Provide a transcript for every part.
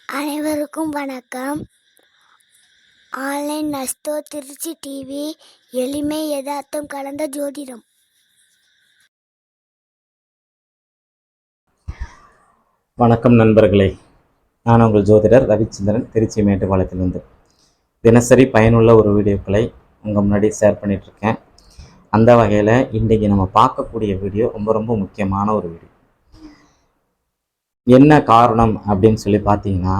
அனைவருக்கும் வணக்கம். Online நஸ்தோ Trichy TV, எளிமை யதார்த்தம் கலந்த ஜோதிடம். வணக்கம் நண்பர்களே, நான் உங்கள் ஜோதிடர் ரவிச்சந்திரன், திருச்சி மேட்டுப்பாளையத்திலிருந்து தினசரி பயனுள்ள ஒரு வீடியோக்களை உங்கள் முன்னாடி ஷேர் பண்ணிகிட்ருக்கேன். அந்த வகையில் இன்றைக்கி நம்ம பார்க்கக்கூடிய வீடியோ ரொம்ப ரொம்ப முக்கியமான ஒரு வீடியோ. என்ன காரணம் அப்படின்னு சொல்லி பார்த்தீங்கன்னா,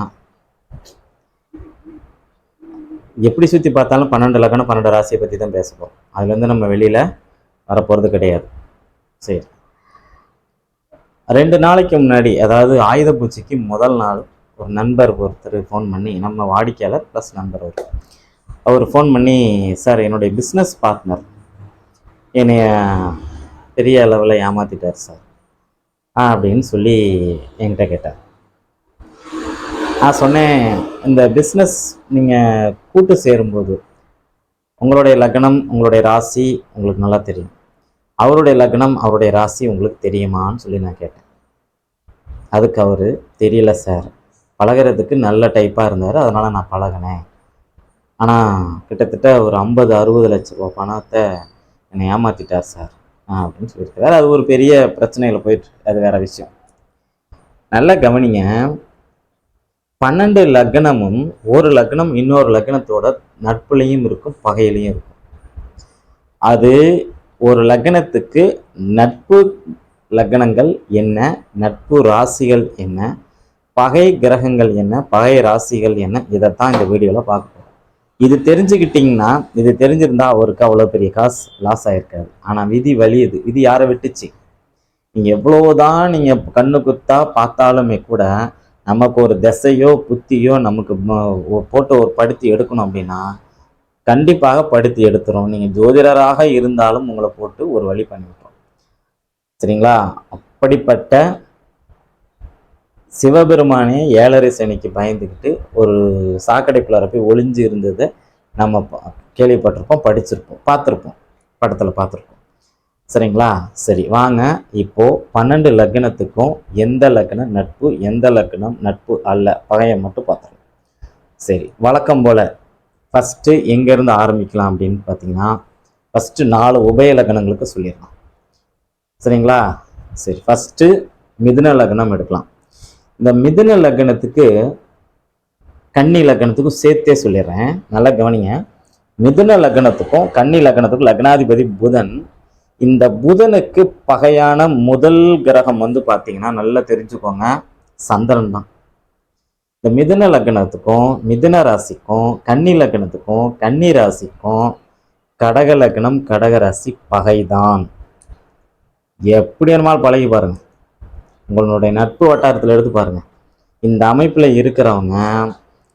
எப்படி சுற்றி பார்த்தாலும் 12 லக்னம் 12 ராசியை பற்றி தான் பேசப்போம். அதுலேருந்து நம்ம வெளியில் வரப்போகிறது கிடையாது. சரி, 2 நாளைக்கு முன்னாடி, அதாவது ஆயுத பூஜைக்கு முதல் நாள், ஒரு நண்பர் ஒருத்தர் ஃபோன் பண்ணி, நம்ம வாடிக்கையாளர் ப்ளஸ் நண்பர் அவர் ஃபோன் பண்ணி, சார் என்னுடைய பிஸ்னஸ் பார்ட்னர் என்னைய பெரிய அளவில் ஏமாற்றிட்டார் சார் அப்படின்னு சொல்லி என்கிட்ட கேட்டார். நான் சொன்னேன், இந்த பிஸ்னஸ் நீங்கள் கூட்டு சேரும்போது உங்களுடைய லக்னம் உங்களுடைய ராசி உங்களுக்கு நல்லா தெரியும், அவருடைய லக்னம் அவருடைய ராசி உங்களுக்கு தெரியுமான்னு சொல்லி நான் கேட்டேன். அதுக்கு அவர் தெரியல சார், பழகிறதுக்கு நல்ல டைப்பாக இருந்தார், அதனால் நான் பழகினேன், ஆனால் கிட்டத்தட்ட ஒரு 50-60 லட்ச ரூபா பணத்தை என்னை ஏமாற்றிட்டார் சார் அப்படின்னு சொல்லியிருக்காரு. அது ஒரு பெரிய பிரச்சனையில் போயிட்டு, அது வேற விஷயம். நல்ல கவனிங்க, 12 லக்னமும் ஒரு லக்னம் இன்னொரு லக்னத்தோட நட்புலையும் இருக்கும், பகையிலையும் இருக்கும். அது ஒரு லக்னத்துக்கு நட்பு லக்னங்கள் என்ன, நட்பு ராசிகள் என்ன, பகை கிரகங்கள் என்ன, பகை ராசிகள் என்ன, இதைத்தான் இந்த வீடியோவில் பார்க்க போகிறோம். இது தெரிஞ்சுக்கிட்டிங்கன்னா, இது தெரிஞ்சிருந்தா அவருக்கு அவ்வளோ பெரிய காசு லாஸ் ஆகிருக்காது. ஆனால் விதி வலியுது. விதி யாரை விட்டுச்சு? நீங்கள் எவ்வளோதான் நீங்கள் கண்ணு குத்தா பார்த்தாலுமே கூட நமக்கு ஒரு திசையோ புத்தியோ நமக்கு போட்டு ஒரு படுத்தி எடுக்கணும் அப்படின்னா கண்டிப்பாக படுத்தி எடுத்துரும். நீங்கள் ஜோதிடராக இருந்தாலும் உங்களை போட்டு ஒரு வழி பண்ணிவிட்டோம். சரிங்களா? அப்படிப்பட்ட சிவபெருமானே 7.5 சனிக்கு பயந்துக்கிட்டு ஒரு சாக்கடைக்குள்ளார போய் ஒளிஞ்சு இருந்ததை நம்ம கேள்விப்பட்டிருப்போம், படிச்சிருப்போம், பார்த்துருப்போம், படத்தில் பார்த்துருப்போம். சரிங்களா? சரி, வாங்க இப்போ 12 லக்னத்துக்கும் எந்த லக்னம் நட்பு, எந்த லக்னம் நட்பு அல்ல, பகையை மட்டும் பார்த்துருவோம். சரி, வழக்கம் போல் ஃபஸ்ட்டு எங்கேருந்து ஆரம்பிக்கலாம் அப்படின்னு பார்த்தீங்கன்னா, ஃபஸ்ட்டு 4 உபய லக்னங்களுக்கு சொல்லிடலாம். சரிங்களா? சரி, ஃபஸ்ட்டு மிதுன லக்னம் எடுக்கலாம். இந்த மிதுன லக்னத்துக்கு கன்னி லக்னத்துக்கும் சேர்த்தே சொல்லிடுறேன், நல்லா கவனிங்க. மிதுன லக்னத்துக்கும் கன்னி லக்னத்துக்கும் லக்னாதிபதி புதன். இந்த புதனுக்கு பகையான முதல் கிரகம் வந்து பார்த்தீங்கன்னா, நல்லா தெரிஞ்சுக்கோங்க, சந்திரன் தான். இந்த மிதுன லக்னத்துக்கும் மிதுன ராசிக்கும் கன்னி லக்னத்துக்கும் கன்னி ராசிக்கும் கடக லக்னம் கடக ராசி பகைதான். எப்படி வேணுமாலும் பழகி பாருங்க, உங்களுடைய நட்பு வட்டாரத்தில் எடுத்து பாருங்க. இந்த அமைப்பில் இருக்கிறவங்க,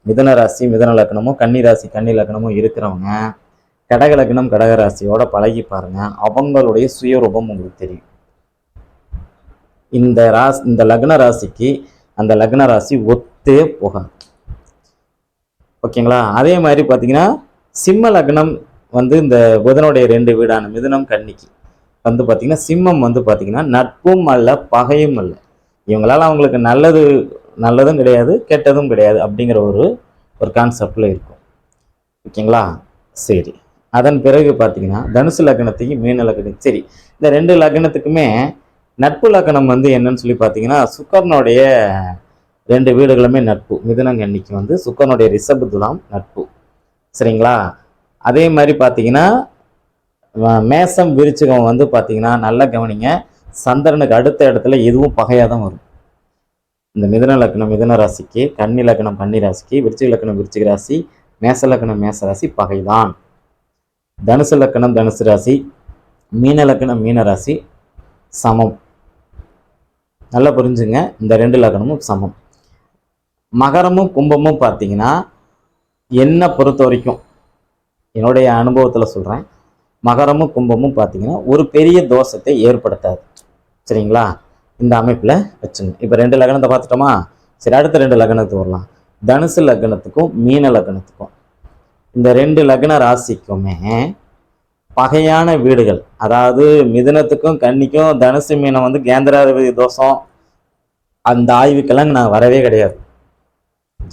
மிதுன ராசி மிதுன லக்னமும் கன்னி ராசி கன்னி லக்னமும் இருக்கிறவங்க கடக லக்னம் கடகராசியோட பழகி பாருங்க, அவங்களுடைய சுயரூபம் உங்களுக்கு தெரியும். இந்த லக்ன ராசிக்கு அந்த லக்ன ராசி ஒத்தே போகாது. ஓகேங்களா? அதே மாதிரி பார்த்தீங்கன்னா, சிம்ம லக்னம் வந்து இந்த புதனுடைய 2 வீடான மிதுனம் கன்னிக்கு வந்து பார்த்தீங்கன்னா, சிம்மம் வந்து பார்த்தீங்கன்னா நட்பும் அல்ல பகையும் அல்ல. இவங்களால அவங்களுக்கு நல்லதும் கிடையாது, கெட்டதும் கிடையாது அப்படிங்கிற ஒரு கான்செப்டில் இருக்கும். ஓகேங்களா? சரி, அதன் பிறகு பார்த்தீங்கன்னா தனுசு லக்னத்தையும் மீன லக்னத்தையும், சரி, இந்த 2 லக்னத்துக்குமே நட்பு லக்னம் வந்து என்னன்னு சொல்லி பார்த்தீங்கன்னா, சுக்கரனுடைய 2 வீடுகளுமே நட்பு. மிதுனங்கன்னிக்கு வந்து சுக்கரனுடைய ரிஷப துலாம் நட்பு. சரிங்களா? அதே மாதிரி பார்த்தீங்கன்னா மேசம் விருச்சிகம் வந்து பார்த்தீங்கன்னா, நல்ல கவனிங்க, சந்திரனுக்கு அடுத்த இடத்துல எதுவும் பகையாக தான் வரும். இந்த மிதுன லக்னம் மிதுன ராசிக்கு, கன்னி லக்னம் கன்னி ராசிக்கு, விருச்சிக லக்னம் விருச்சிக ராசி, மேச லக்னம் மேச ராசி பகைதான். தனுசு லக்னம் தனுசு ராசி, மீன லக்னம் மீன ராசி சமம். நல்லா புரிஞ்சுங்க, இந்த 2 லக்னமும் சமம். மகரமும் கும்பமும் பார்த்தீங்கன்னா, என்னை பொறுத்த வரைக்கும் என்னுடைய அனுபவத்தில் சொல்கிறேன், மகரமும் கும்பமும் பார்த்தீங்கன்னா ஒரு பெரிய தோஷத்தை ஏற்படுத்தாது. சரிங்களா? இந்த அமைப்பில் வச்சுங்க. இப்போ 2 லக்னத்தை பார்த்துட்டோமா? சரி, அடுத்த 2 லக்னத்துக்கு வரலாம். தனுசு லக்னத்துக்கும் மீன லக்னத்துக்கும், இந்த 2 லக்ன ராசிக்குமே பகையான வீடுகள், அதாவது மிதுனத்துக்கும் கன்னிக்கும் தனுசு மீனம் வந்து கேந்திராதிபதி தோஷம், அந்த ஆய்வுக்கெல்லாம் நான் வரவே கிடையாது.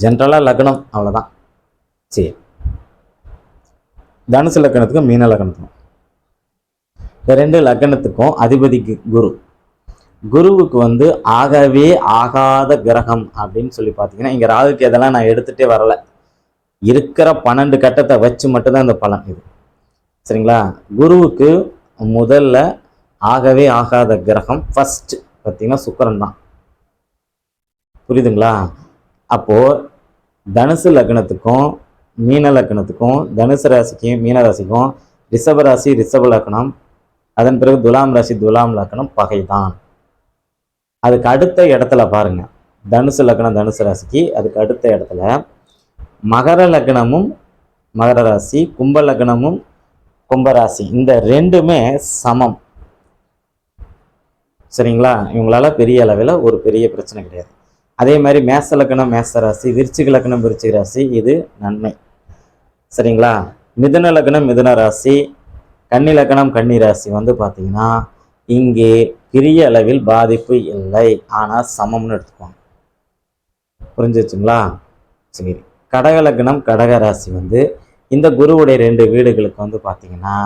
ஜென்ரலாக லக்னம் அவ்வளோதான். சரி, தனுசு லக்னத்துக்கும் மீன லக்னத்துக்கும் இந்த 2 லக்னத்துக்கும் அதிபதிக்கு குரு. குருவுக்கு வந்து ஆகவே ஆகாத கிரகம் அப்படின்னு சொல்லி பார்த்தீங்கன்னா, இங்கே ராகுக்கு இதெல்லாம் நான் எடுத்துகிட்டே வரல, இருக்கிற 12 கட்டத்தை வச்சு மட்டும்தான் இந்த பலன் இது. சரிங்களா? குருவுக்கு முதல்ல ஆகவே ஆகாத கிரகம் ஃபர்ஸ்ட் பார்த்தீங்கன்னா சுக்கிரன் தான். புரியுதுங்களா? அப்போது தனுசு லக்னத்துக்கும் மீன லக்னத்துக்கும், தனுசு ராசிக்கும் மீன ராசிக்கும், ரிஷப ராசி ரிஷப லக்னம், அதன் பிறகு துலாம் ராசி துலாம் லக்னம் பகை தான். அதுக்கு அடுத்த இடத்துல பாருங்க, தனுசு லக்னம் தனுசு ராசிக்கு அதுக்கு அடுத்த இடத்துல மகர லக்னமும் மகர ராசி, கும்ப லக்னமும் கும்பராசி, இந்த 2மே சமம். சரிங்களா? இவங்களால பெரிய அளவில் ஒரு பெரிய பிரச்சனை கிடையாது. அதே மாதிரி மேச லக்னம் மேச ராசி, விருச்சிக லக்னம் விருச்சிக ராசி, இது நன்மை. சரிங்களா? மிதுன லக்னம் மிதுன ராசி, கன்னி லக்னம் கன்னி ராசி வந்து பார்த்தீங்கன்னா இங்கே பெரிய அளவில் பாதிப்பு இல்லை, ஆனால் சமம்னு எடுத்துக்குவாங்க. புரிஞ்சிச்சுங்களா? சரி, கடக லக்னம் கடக ராசி வந்து இந்த குருவுடைய 2 வீடுகளுக்கு வந்து பார்த்தீங்கன்னா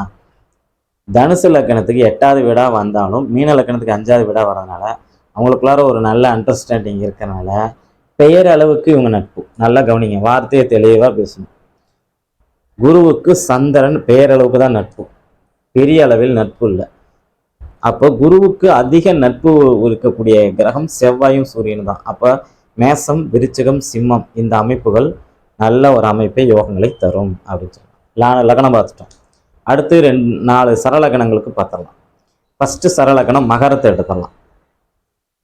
தனுசு லக்னத்துக்கு 8வது வீடாக வந்தாலும் மீன லக்னத்துக்கு 5வது வீடாக வரதுனால அவங்களுக்குள்ளார ஒரு நல்ல அண்டர்ஸ்டாண்டிங் இருக்கிறனால பெயர் அளவுக்கு இவங்க நட்பு. நல்லா கவனிங்க, வார்த்தையை தெளிவாக பேசணும். குருவுக்கு சந்திரன் பெயரளவுக்கு தான் நட்பு, பெரிய அளவில் நட்பு இல்லை. அப்போ குருவுக்கு அதிக நட்பு இருக்கக்கூடிய கிரகம் செவ்வாயும் சூரியனும் தான். அப்போ மேசம் விருச்சிகம் சிம்மம் இந்த அமைப்புகள் நல்ல ஒரு அமைப்பை யோகங்களை தரும் அப்படின்னு சொல்லலாம். லக்னம் பார்த்துட்டோம். அடுத்து 4 சரலக்கணங்களுக்கு பார்த்துடலாம். ஃபஸ்ட்டு சரலக்கணம் மகரத்தை எடுத்துடலாம்.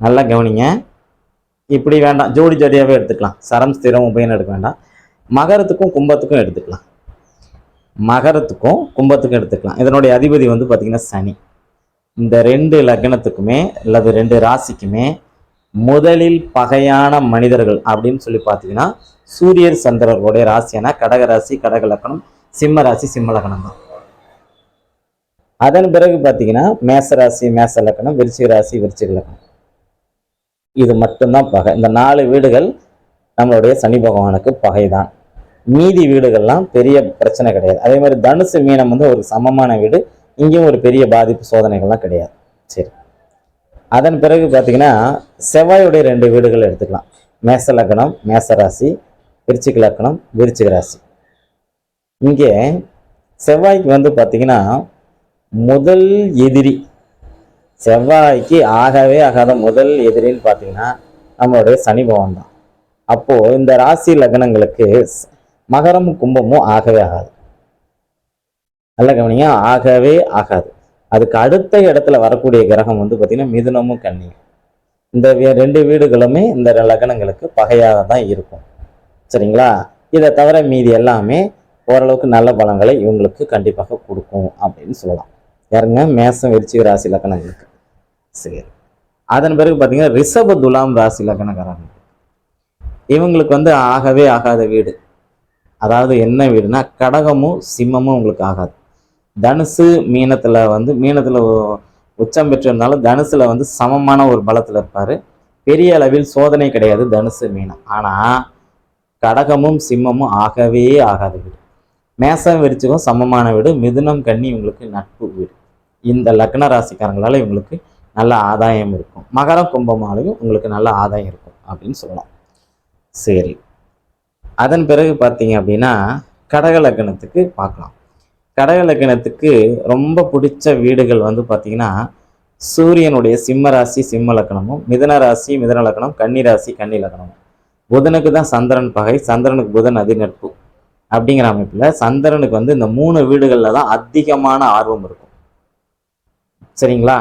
நல்லா கவனிங்க, இப்படி வேண்டாம், ஜோடி ஜோடியாகவே எடுத்துக்கலாம், சரம் ஸ்திரம் உபயம் எடுக்க வேண்டாம். மகரத்துக்கும் கும்பத்துக்கும் எடுத்துக்கலாம், மகரத்துக்கும் கும்பத்துக்கும் எடுத்துக்கலாம். இதனுடைய அதிபதி வந்து பார்த்திங்கன்னா சனி. இந்த 2 லக்னத்துக்குமே அல்லது 2 ராசிக்குமே முதலில் பகையான மனிதர்கள் அப்படின்னு சொல்லி பார்த்தீங்கன்னா சூரியர் சந்திரர்களுடைய ராசியான கடக ராசி கடக லக்னம், சிம்ம ராசி சிம்ம லக்னம் தான். அதன் பிறகு பார்த்தீங்கன்னா மேச ராசி மேச லக்னம், விருச்சிக ராசி விருச்சிக லக்னம், இது மட்டும்தான் பகை. இந்த 4 வீடுகள் நம்மளுடைய சனி பகவானுக்கு பகைதான். மீதி வீடுகள்லாம் பெரிய பிரச்சனை கிடையாது. அதே மாதிரி தனுசு மீனம் வந்து ஒரு சமமான வீடு, இங்கேயும் ஒரு பெரிய பாதிப்பு சோதனைகள்லாம் கிடையாது. சரி, அதன் பிறகு பார்த்தீங்கன்னா செவ்வாயுடைய 2 வீடுகள் எடுத்துக்கலாம். மேச லக்னம் மேச ராசி, விருச்சிக லக்னம் விருச்சிக ராசி. இங்கே செவ்வாய்க்கு வந்து பார்த்தீங்கன்னா முதல் எதிரி, செவ்வாய்க்கு ஆகவே ஆகாத முதல் எதிரின்னு பார்த்தீங்கன்னா நம்மளுடைய சனி பகவான் தான். அப்போது இந்த ராசி லக்னங்களுக்கு மகரமும் கும்பமும் ஆகவே ஆகாது. நல்ல கவனிங்க, ஆகவே ஆகாது. அதுக்கு அடுத்த இடத்துல வரக்கூடிய கிரகம் வந்து பார்த்தீங்கன்னா மிதுனமும் கன்னியும். இந்த 2 வீடுகளுமே இந்த லக்னங்களுக்கு பகையாக தான் இருக்கும். சரிங்களா? இதை தவிர மீதி எல்லாமே ஓரளவுக்கு நல்ல பலன்களை இவங்களுக்கு கண்டிப்பாக கொடுக்கும் அப்படின்னு சொல்லலாம். யாருங்க? மேசம் விருச்சிக ராசி லக்னங்களுக்கு. சரி, அதன் பிறகு பார்த்தீங்கன்னா ரிஷப துலாம் ராசி லக்னக்காரங்க, இவங்களுக்கு வந்து ஆகவே ஆகாத வீடு. அதாவது என்ன வீடுனா கடகமும் சிம்மமும் உங்களுக்கு ஆகாது. தனுசு மீனத்தில் வந்து மீனத்தில் உச்சம் பெற்றிருந்தாலும் தனுசுல வந்து சமமான ஒரு பலத்தில் இருப்பார். பெரிய அளவில் சோதனை கிடையாது தனுசு மீனம். ஆனால் கடகமும் சிம்மமும் ஆகவே ஆகாத வீடு. மேசம் விருச்சிகம் சமமான வீடு. மிதுனம் கன்னி இவங்களுக்கு நட்பு வீடு. இந்த லக்ன ராசிக்காரங்களால இவங்களுக்கு நல்ல ஆதாயம் இருக்கும். மகரம் கும்பமாலையும் உங்களுக்கு நல்ல ஆதாயம் இருக்கும் அப்படின்னு சொல்லலாம். சரி, அதன் பிறகு பார்த்தீங்க அப்படின்னா கடக லக்னத்துக்கு பார்க்கலாம். கடக லக்னத்துக்கு ரொம்ப பிடிச்ச வீடுகள் வந்து பார்த்தீங்கன்னா சூரியனுடைய சிம்ம ராசி சிம்ம லக்னமும், மிதுன ராசி மிதுன லக்னம், கன்னி ராசி கன்னி லக்னமும். புதனுக்கு தான் சந்திரன் பகை, சந்திரனுக்கு புதன் அதி நட்பு. அப்படிங்கிற அமைப்பில் சந்திரனுக்கு வந்து இந்த 3 வீடுகளில் தான் அதிகமான ஆர்வம் இருக்கும். சரிங்களா?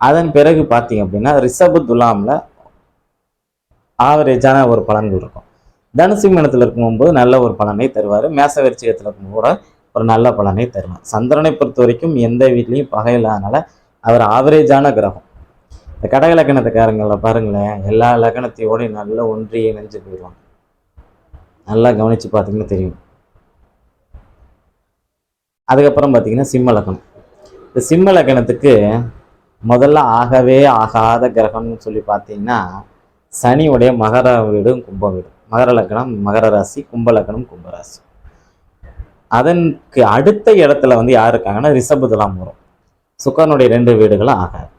அதன் பிறகு பார்த்தீங்க அப்படின்னா ரிஷப துலாமில் ஆவரேஜான ஒரு பலன்கள் இருக்கும். தனுசு மீனத்தில் இருக்கும்போது நல்ல ஒரு பலனை தருவார். மேச விருச்சிகத்தில் இருக்கும் கூட ஒரு நல்ல பலனை தருவார். சந்திரனை பொறுத்த வரைக்கும் எந்த வீட்லையும் பகை இல்லாதனால அவர் ஆவரேஜான கிரகம். இந்த கடக லக்னத்துக்காரங்களை பாருங்களேன், எல்லா லக்னத்தையோடையும் நல்ல ஒன்றிய இணைஞ்சு போயிடுவாங்க. நல்லா கவனித்து பார்த்தீங்கன்னா தெரியும். அதுக்கப்புறம் பார்த்தீங்கன்னா சிம்ம லக்னம். இந்த சிம்ம லக்னத்துக்கு முதல்ல ஆகவே ஆகாத கிரகம்னு சொல்லி பார்த்தீங்கன்னா சனியுடைய மகர வீடும் கும்ப வீடும். மகர லக்னம் மகர ராசி, கும்ப லக்னம் கும்பராசி. அதற்கு அடுத்த இடத்துல வந்து யார் இருக்காங்கன்னா ரிஷப துலாம் வரும். சுக்கரனுடைய 2 வீடுகளும் ஆகாது.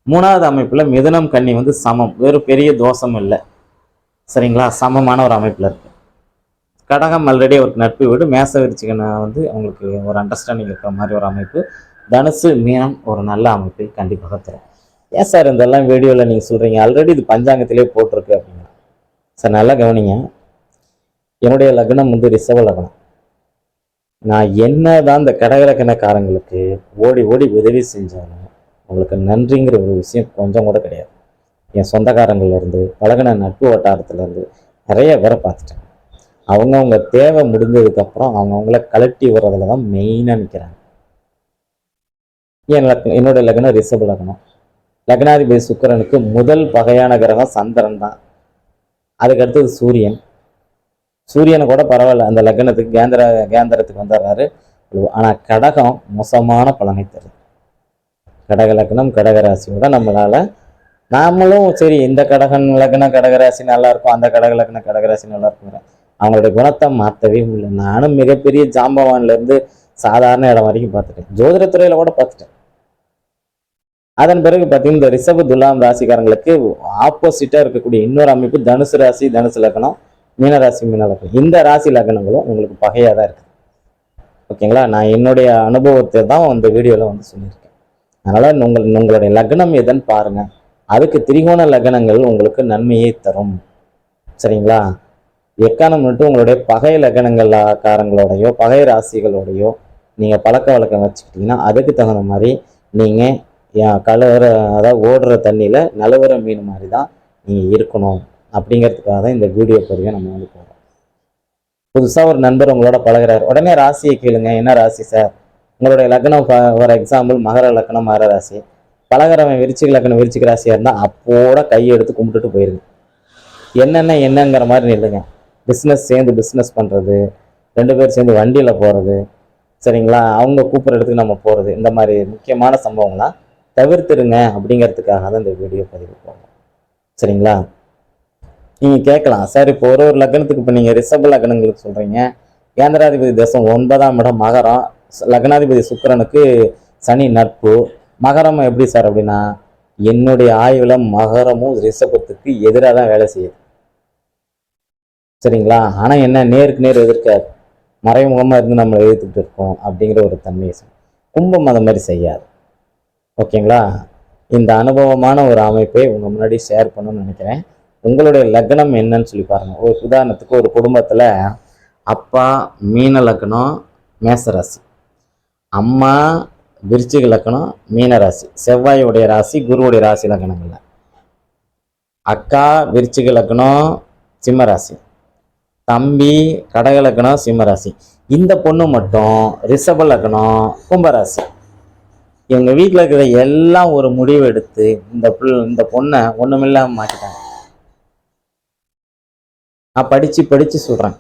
3வது அமைப்புல மிதுனம் கன்னி வந்து சமம், வெறும் பெரிய தோஷம் இல்லை, சரிங்களா, சமமான ஒரு அமைப்புல இருக்கு. கடகம் ஆல்ரெடி அவருக்கு நட்பு வீடு, மேச விருச்சிகனை வந்து அவங்களுக்கு ஒரு அண்டர்ஸ்டாண்டிங் இருக்கிற மாதிரி ஒரு அமைப்பு. தனுசு மீனம் ஒரு நல்ல அமைப்பை கண்டிப்பாக தரும். ஏன் சார் இதெல்லாம் வீடியோவில் நீங்கள் சொல்கிறீங்க, ஆல்ரெடி இது பஞ்சாங்கத்திலே போட்டிருக்கு அப்படின்னா சார் நல்லா கவனிங்க. என்னுடைய லக்னம் வந்து ரிஷப லக்னம். நான் என்னதான் இந்த கடகலக்கணக்காரங்களுக்கு ஓடி ஓடி உதவி செஞ்சாலும் உங்களுக்கு நன்றிங்கிற ஒரு விஷயம் கொஞ்சம் கூட கிடையாது. என் சொந்தக்காரங்கள்லேருந்து பழகின நட்பு வட்டாரத்துலேருந்து நிறைய பேரை பார்த்துட்டேன். அவங்கவுங்க தேவை முடிஞ்சதுக்கப்புறம் அவங்கவுங்கள கலட்டி வர்றதுல தான் மெயினாக நிற்கிறாங்க. என்னுடைய லக்னம் ரிஷப லக்னம். லக்னாதிபதி சுக்கிரனுக்கு முதல் பகையான கிரகம் சந்திரன் தான். அதுக்கு அடுத்தது சூரியன். சூரியனை கூட பரவாயில்ல, அந்த லக்னத்துக்கு கேந்திரத்துக்கு வந்துடுறாரு. ஆனால் கடகம் மோசமான பலனை தருது. கடக லக்னம் கடகராசியோட நாமளும் சரி இந்த கடகராசி நல்லா இருக்கும், அந்த கடகராசி நல்லா இருக்கும், அவங்களுடைய குணத்தை மாற்றவே முடியல. நானும் மிகப்பெரிய ஜாம்பவான்ல இருந்து சாதாரண இடம் வரைக்கும் பார்த்துட்டேன், ஜோதிடத்துறையில கூட பார்த்துட்டேன். அதன் பிறகு பார்த்தீங்கன்னா இந்த ரிஷப துலாம் ராசிக்காரங்களுக்கு ஆப்போசிட்டா இருக்கக்கூடிய இன்னொரு அமைப்பு தனுசு ராசி தனுசு லக்னம், மீனராசி மீன லக்னம். இந்த ராசி லக்னங்களும் உங்களுக்கு பகையாக தான் இருக்குது. ஓகேங்களா, நான் என்னுடைய அனுபவத்தை தான் இந்த வீடியோவில் வந்து சொல்லியிருக்கேன். அதனால் உங்களுடைய லக்னம் எதுன்னு பாருங்கள். அதுக்கு திரிகோண லக்னங்கள் உங்களுக்கு நன்மையை தரும், சரிங்களா. எக்காரணம் மட்டும் உங்களுடைய பகை லக்னங்கள்காரங்களோடையோ பகை ராசிகளோடையோ நீங்கள் பழக்க வழக்கம் வச்சுக்கிட்டிங்கன்னா அதுக்கு தகுந்த மாதிரி நீங்கள் கலவர, அதாவது ஓடுற தண்ணியில் நழுவுற மீன் மாதிரி தான் நீங்கள் இருக்கணும். அப்படிங்கிறதுக்காக தான் இந்த வீடியோ பதிவை நம்ம வந்து போகிறோம். புதுசாக ஒரு நண்பர் உங்களோட பழகிறார், உடனே ராசியை கேளுங்க. என்ன ராசி சார்? உங்களுடைய லக்னம் ஃபார் எக்ஸாம்பிள் மகர லக்னம் மகர ராசி, பழகிறவன் விருச்சிக லக்னம் விருச்சிக ராசியாக இருந்தால் அப்போட கையை எடுத்து கும்பிட்டுட்டு போயிருங்க. என்னங்கிற மாதிரி நில்லுங்க. பிஸ்னஸ் சேர்ந்து பிஸ்னஸ் பண்ணுறது, 2 பேர் சேர்ந்து வண்டியில் போகிறது, சரிங்களா, அவங்க கூப்பிட்ற இடத்துக்கு நம்ம போகிறது, இந்த மாதிரி முக்கியமான சம்பவங்கள்லாம் தவிர்த்துருங்க. அப்படிங்கிறதுக்காக தான் இந்த வீடியோ பதிவு போகணும், சரிங்களா. நீங்கள் கேட்கலாம் சார், இப்போ ஒரு லக்னத்துக்கு இப்போ நீங்கள் ரிஷப லக்னங்களுக்கு சொல்கிறீங்க, கேந்திராதிபதி தேசம் 9ஆம் இடம் மகரம், லக்னாதிபதி சுக்கிரனுக்கு சனி நட்பு, மகரம் எப்படி சார் அப்படின்னா, என்னுடைய ஆய்வில் மகரமும் ரிஷபத்துக்கு எதிராக தான் வேலை செய்யுது, சரிங்களா. ஆனால் என்ன, நேருக்கு நேர் எதிர்க்காது, மறைமுகமாக இருந்து நம்மளை எதிர்த்துக்கிட்டு இருக்கோம் அப்படிங்கிற ஒரு தன்மையை. கும்பம் அந்த மாதிரி செய்யாது, ஓகேங்களா. இந்த அனுபவமான ஒரு அமைப்பை உங்கள் முன்னாடி ஷேர் பண்ணணும்னு நினைக்கிறேன். உங்களுடைய லக்னம் என்னன்னு சொல்லி பாருங்கள். ஒரு உதாரணத்துக்கு ஒரு குடும்பத்தில் அப்பா மீன லக்னம் மேசராசி, அம்மா விருச்சிக லக்னம் மீனராசி, செவ்வாயுடைய ராசி குருவுடைய ராசி லக்னங்கள்ல, அக்கா விருச்சிக லக்னம் சிம்மராசி, தம்பி கடக லக்னம் சிம்மராசி, இந்த பொண்ணு மட்டும் ரிஷப லக்னம் கும்பராசி. எங்கள் வீட்டில் இருக்கிற எல்லாம் ஒரு முடிவு எடுத்து இந்த பொண்ணை ஒன்றுமில்லாமல் மாற்றிட்டாங்க. நான் படித்து சொல்கிறேன்.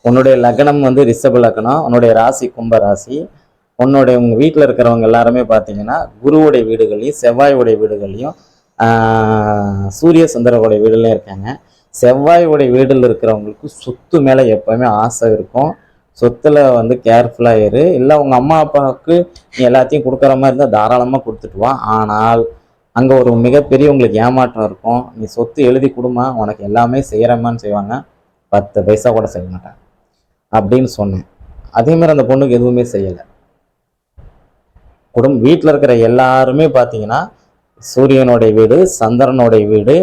உன்னுடைய லக்னம் வந்து ரிஷப லக்னம், உன்னுடைய ராசி கும்பராசி, உங்கள் வீட்டில் இருக்கிறவங்க எல்லாருமே பார்த்தீங்கன்னா குருவுடைய வீடுகளையும் செவ்வாயுடைய வீடுகளையும் சூரிய சந்திரனுடைய வீடுலையும் இருக்காங்க. செவ்வாயுடைய வீடில் இருக்கிறவங்களுக்கு சொத்து மேலே எப்போவுமே ஆசை இருக்கும். சொத்தில் வந்து கேர்ஃபுல்லாக இரு. இல்லை உங்கள் அம்மா அப்பாவுக்கு நீ எல்லாத்தையும் கொடுக்குற மாதிரி இருந்தால் தாராளமாக கொடுத்துட்டு வா. ஆனால் அங்கே ஒரு மிகப்பெரிய உங்களுக்கு ஏமாற்றம் இருக்கும். நீ சொத்து எழுதி கொடுமா, உனக்கு எல்லாமே செய்கிறமான்னு செய்வாங்க, 10 பைசா கூட செய்ய மாட்டாங்க அப்படின்னு சொன்னேன். அதேமாதிரி அந்த பொண்ணுக்கு எதுவுமே செய்யலை. வீட்டில் இருக்கிற எல்லாருமே பார்த்தீங்கன்னா சூரியனுடைய வீடு, சந்திரனுடைய வீடு,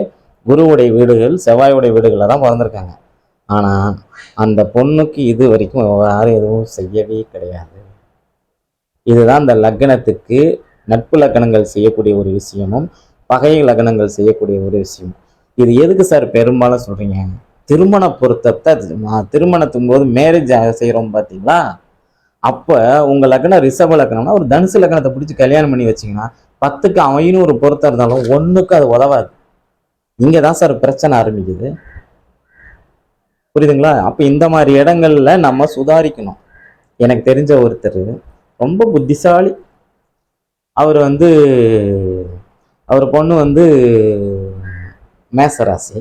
குருவுடைய வீடுகள், செவ்வாயுடைய வீடுகளில் தான் பிறந்திருக்காங்க. ஆனால் அந்த பொண்ணுக்கு இது வரைக்கும் யாரும் எதுவும் செய்யவே கிடையாது. இதுதான் இந்த லக்னத்துக்கு நட்பு லக்னங்கள் செய்யக்கூடிய ஒரு விஷயமும் பகை லக்னங்கள் செய்யக்கூடிய ஒரு விஷயமும். இது எதுக்கு சார் பெரும்பாலும் சொல்கிறீங்க? திருமண பொருத்தத்தை திருமணத்துக்கும் போது மேரேஜ் செய்கிறோம் பார்த்தீங்களா, அப்போ உங்கள் லக்னம் ரிஷப லக்னம்னா ஒரு தனுசு லக்னத்தை பிடிச்சி கல்யாணம் பண்ணி வச்சிங்கன்னா 10க்கு 500 பொருத்தம் இருந்தாலும் 1க்கு அது உதவாது. இங்கே தான் சார் பிரச்சனை ஆரம்பிக்குது, புரியுதுங்களா. அப்போ இந்த மாதிரி இடங்கள்ல நம்ம சுதாரிக்கணும். எனக்கு தெரிஞ்ச ஒருத்தர் ரொம்ப புத்திசாலி, அவர் பொண்ணு வந்து மேசராசி,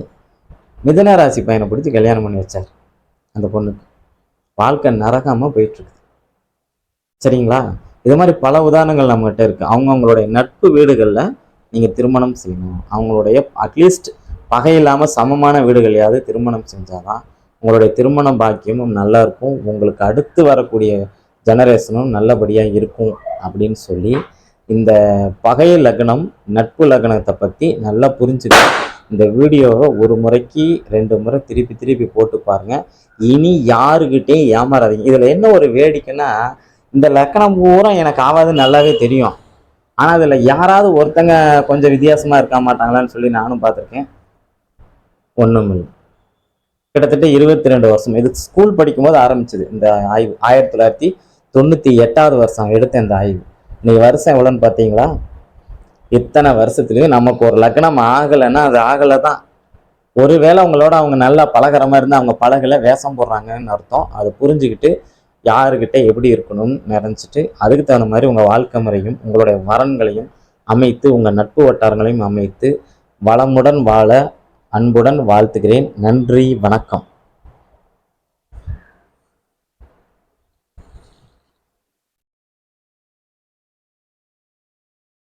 மிதுன ராசி பையனை பிடிச்சி கல்யாணம் பண்ணி வச்சார். அந்த பொண்ணுக்கு வாழ்க்கை நரகாம போயிட்டு இருக்கு. சரிங்களா? இது மாதிரி பல உதாரணங்கள் நம்மகிட்ட இருக்கு. அவங்களுடைய நட்பு வீடுகளில் நீங்கள் திருமணம் செய்யணும். அவங்களுடைய அட்லீஸ்ட் பகை இல்லாமல் சமமான வீடுகளையாவது திருமணம் செஞ்சாதான் உங்களுடைய திருமண பாக்கியமும் நல்லா இருக்கும், உங்களுக்கு அடுத்து வரக்கூடிய ஜெனரேஷனும் நல்லபடியாக இருக்கும் அப்படின்னு சொல்லி இந்த பகை லக்னம் நட்பு லக்னத்தை பற்றி நல்லா புரிஞ்சுக்க இந்த வீடியோவை ஒரு முறைக்கு 2 முறை திருப்பி திருப்பி போட்டு பாருங்க. இனி யாருக்கிட்டையும் ஏமாறாதீங்க. இதில் என்ன ஒரு வேடிக்கைன்னா, இந்த லக்கணம் பூரா எனக்கு ஆகாதுன்னு நல்லாவே தெரியும். ஆனால் அதில் யாராவது ஒருத்தங்க கொஞ்சம் வித்தியாசமாக இருக்க மாட்டாங்களான்னு சொல்லி நானும் பார்த்துருக்கேன். ஒன்றும் இல்லை. கிட்டத்தட்ட 22 வருஷம் இது ஸ்கூல் படிக்கும்போது ஆரம்பிச்சது இந்த ஆய்வு. 1998 வருஷம் எடுத்த இந்த ஆய்வு. இன்னைக்கு வருஷம் எவ்வளோன்னு பார்த்தீங்களா? இத்தனை வருஷத்துலேயும் நமக்கு ஒரு லக்னம் ஆகலைன்னா அது ஆகலை தான். ஒருவேளை அவங்க நல்லா பழகிற மாதிரி இருந்தால் அவங்க பழகலை, வேஷம் போடுறாங்கன்னு அர்த்தம். அதை புரிஞ்சுக்கிட்டு யாருக்கிட்ட எப்படி இருக்கணும்னு நினைச்சிட்டு அதுக்கு தகுந்த மாதிரி உங்கள் வாழ்க்கை முறையும் உங்களுடைய வரன்களையும் அமைத்து உங்கள் நட்பு வட்டாரங்களையும் அமைத்து வளமுடன் வாழ அன்புடன் வாழ்த்துகிறேன். நன்றி, வணக்கம்.